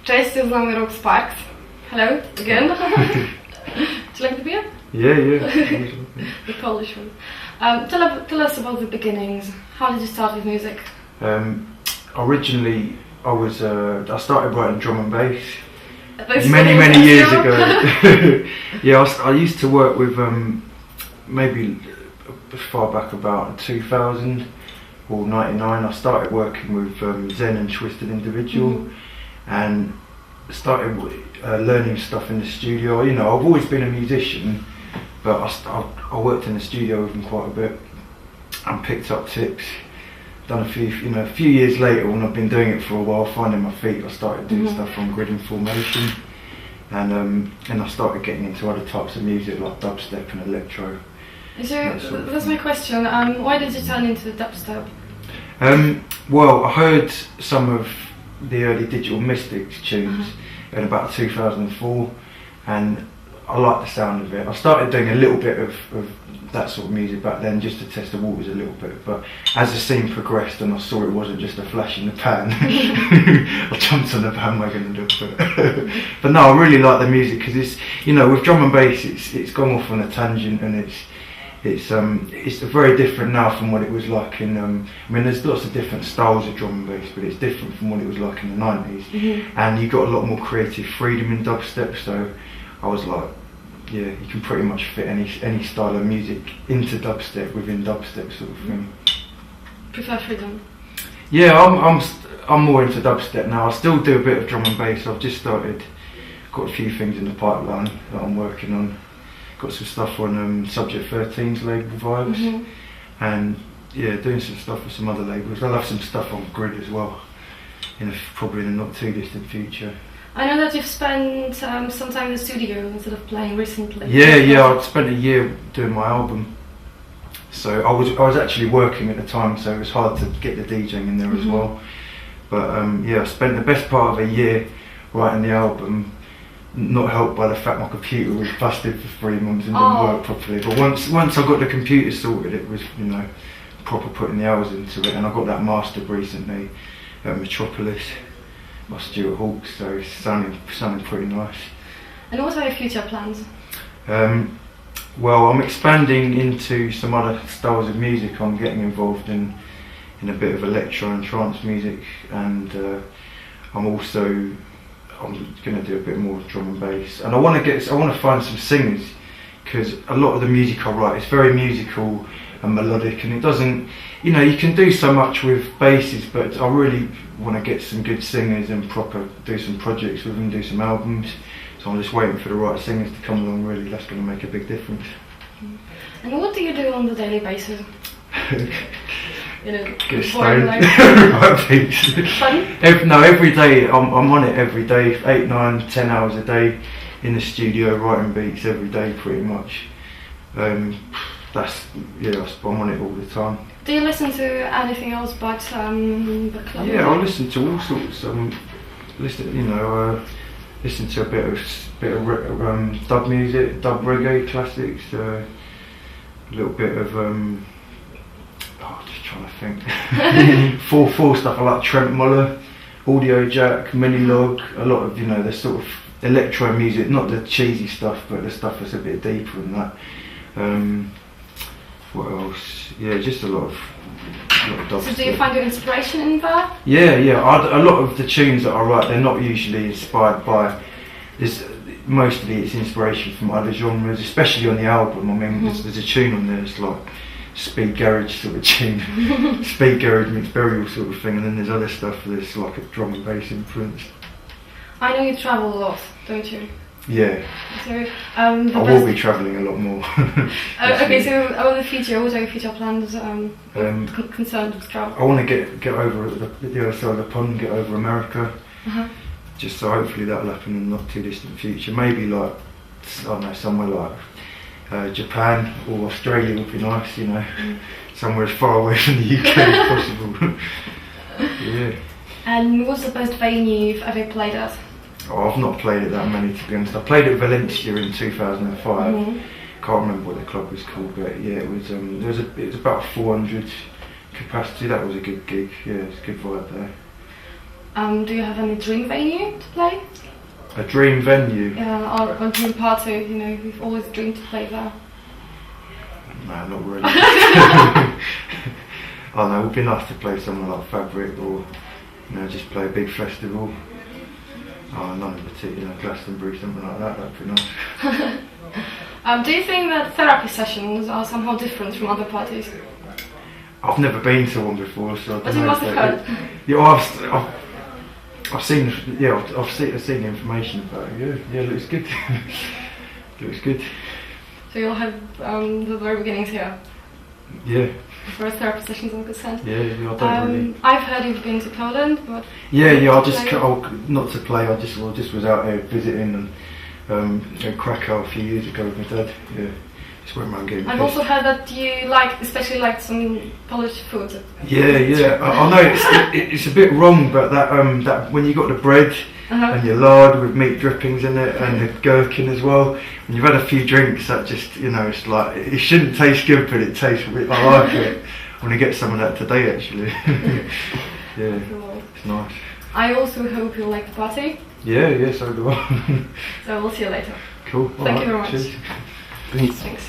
Cześć, z nami rok Sparx. Hello, again. Would you like the beer? Yeah. The Polish one. Tell us about the beginnings. How did you start with music? Originally, I started writing drum and bass Many years ago. Yeah, I used to work with maybe as far back about 2000 or 99. I started working with Zen and Twisted Individual, and started learning stuff in the studio. You know, I've always been a musician, but I worked in the studio with them quite a bit and picked up tips. Done a few years later, when I've been doing it for a while, finding my feet, I started doing stuff on grid and formation, and I started getting into other types of music like dubstep and electro. So that's my question. Why did you turn into the dubstep? Well, I heard some of the early Digital Mystics tunes in about 2004, and I liked the sound of it. I started doing a little bit of that sort of music back then, just to test the waters a little bit, but as the scene progressed and I saw it wasn't just a flash in the pan, I jumped on the bandwagon a little bit. But no, I really like the music, because it's, you know, with drum and bass, it's gone off on a tangent, and it's very different now from what it was like in, I mean, there's lots of different styles of drum and bass, but it's different from what it was like in the 90s, and you got a lot more creative freedom in dubstep, so I was like, yeah, you can pretty much fit any style of music into dubstep within dubstep sort of thing. Prefer freedom? Yeah, I'm more into dubstep now. I still do a bit of drum and bass. I've just started, got a few things in the pipeline that I'm working on. Got some stuff on Subject 13's label Vibes, and yeah, doing some stuff with some other labels. I'll have some stuff on Grid as well, probably in the not too distant future. I know that you've spent some time in the studio instead of playing recently. Yeah, I spent a year doing my album. So I was actually working at the time, so it was hard to get the DJing in there as well. But yeah, I spent the best part of a year writing the album, not helped by the fact my computer was busted for 3 months and didn't work properly. But once I got the computer sorted, it was, you know, proper putting the hours into it, and I got that mastered recently at Metropolis by Stuart Hawkes, so it's sounding pretty nice. And what are your future plans? Well, I'm expanding into some other styles of music. I'm getting involved in a bit of electro and trance music, and I'm going to do a bit more drum and bass. And I want to find some singers, because a lot of the music I write is very musical and melodic, and it doesn't, you know, you can do so much with basses, but I really want to get some good singers and do some projects with them, do some albums. So I'm just waiting for the right singers to come along. Really, that's going to make a big difference. And what do you do on a daily basis? You know, get stoned. Right beats. Fun? Every day I'm on it. Every day, 8, 9, 10 hours a day in the studio writing beats every day, pretty much. I'm on it all the time. Do you listen to anything else but the club? Yeah, I listen to all sorts. Listen to a bit of dub music, dub reggae classics, a little bit of just trying to think. 4/4 stuff. I like Trent Muller, Audio Jack, Mini Log. A lot of the sort of electro music, not the cheesy stuff, but the stuff that's a bit deeper than that. What else? Yeah, just a lot of dubstep. So do you find your inspiration in that? Yeah. A lot of the tunes that I write, they're not usually inspired by this. Mostly it's inspiration from other genres, especially on the album. I mean, there's a tune on there that's like speed garage sort of tune, speed garage mixed burial sort of thing, and then there's other stuff that's like a drum and bass influence. I know you travel a lot, don't you? Yeah. So, I will be travelling a lot more. Okay, so about the future, what are your future plans concerned with travel? I want to get over the other side of the pond, get over America. Just so hopefully that'll happen in the not too distant future. Maybe like, I don't know, somewhere like Japan or Australia would be nice, you know. Somewhere as far away from the UK as possible. Yeah. And what's the best venue you've ever played at? Oh, I've not played it that many, to be honest. I played at Valencia in 2005. Can't remember what the club was called, but yeah, it was about 400 capacity. That was a good gig. Yeah, it's a good vibe there. Do you have any dream venue to play? A dream venue? Or a dream party, you know, you've always dreamed to play there? No, not really. Oh no, it would be nice to play somewhere like Fabric, or you know, just play a big festival. Oh, none in particular, Glastonbury, something like that, that'd be nice. Do you think that therapy sessions are somehow different from other parties? I've never been to one before, so I don't But know. you must have heard. Yeah, I've seen, yeah, I've seen information about it. Yeah, it looks good. Looks good. So you'll have the very beginnings here. Yeah. First therapy sessions in good sense. Yeah, I don't really. I've heard you've been to Poland, but Yeah, not to play. I just was out here visiting and in Krakow a few years ago with my dad. Yeah, just went around getting. I've pissed. also heard that you especially liked some Polish food. Yeah. I know it's a bit wrong, but that when you got the bread and your lard with meat drippings in it and the gherkin as well, and you've had a few drinks, that just, you know, it's like, it shouldn't taste good, but it tastes. I like it. I'm gonna get some of that today, actually. Yeah, Cool. it's nice. I also hope you like the party. Yeah, so do I. So we'll see you later. Cool. Thank you very much. Cheers. Thanks.